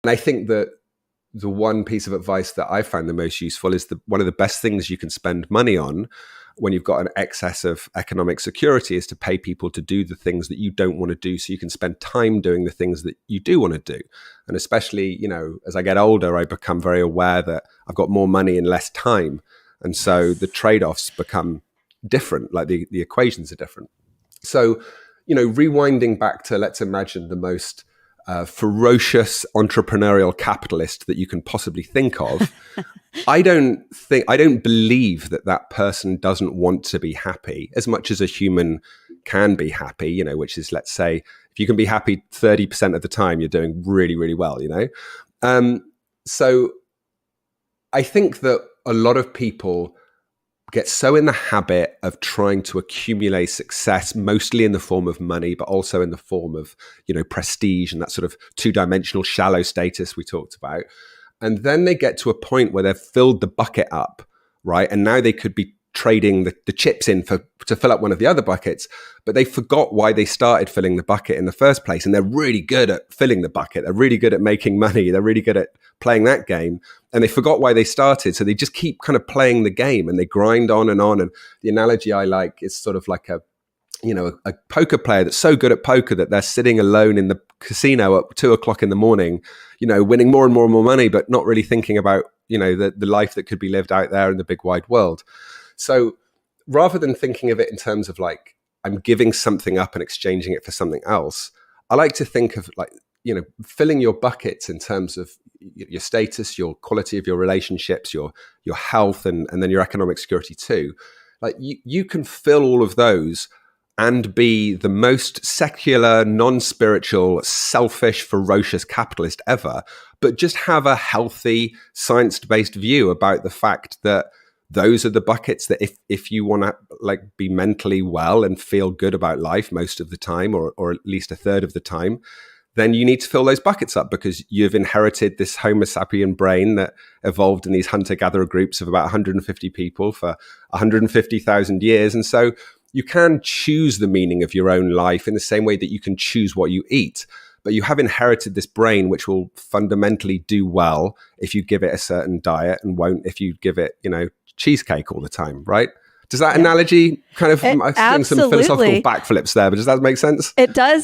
And I think that the one piece of advice that I found the most useful is one of the best things you can spend money on when you've got an excess of economic security is to pay people to do the things that you don't want to do, so you can spend time doing the things that you do want to do. And especially, as I get older, I become very aware that I've got more money and less time. And so the trade-offs become different, like the equations are different. So, rewinding back to, let's imagine the most ferocious entrepreneurial capitalist that you can possibly think of. I don't believe that person doesn't want to be happy as much as a human can be happy, which is, let's say, if you can be happy 30% of the time, you're doing really, really well, So I think that a lot of people get so in the habit of trying to accumulate success, mostly in the form of money, but also in the form of, prestige and that sort of two-dimensional shallow status we talked about. And then they get to a point where they've filled the bucket up, right? And now they could be trading the chips in to fill up one of the other buckets, but they forgot why they started filling the bucket in the first place. And they're really good at filling the bucket. They're really good at making money. They're really good at playing that game. And they forgot why they started. So they just keep kind of playing the game and they grind on. And the analogy I like is sort of like a poker player that's so good at poker that they're sitting alone in the casino at 2:00 in the morning, winning more and more and more money, but not really thinking about, the life that could be lived out there in the big wide world. So rather than thinking of it in terms of like, I'm giving something up and exchanging it for something else, I like to think of like, filling your buckets in terms of your status, your quality of your relationships, your health, and then your economic security too. Like you can fill all of those and be the most secular, non-spiritual, selfish, ferocious capitalist ever, but just have a healthy, science-based view about the fact that those are the buckets that if you want to like be mentally well and feel good about life most of the time, or at least a third of the time, then you need to fill those buckets up because you've inherited this Homo sapien brain that evolved in these hunter-gatherer groups of about 150 people for 150,000 years. And so you can choose the meaning of your own life in the same way that you can choose what you eat. But you have inherited this brain which will fundamentally do well if you give it a certain diet and won't if you give it, cheesecake all the time, right? Does that analogy kind of, I'm doing some philosophical backflips there, but does that make sense? It does.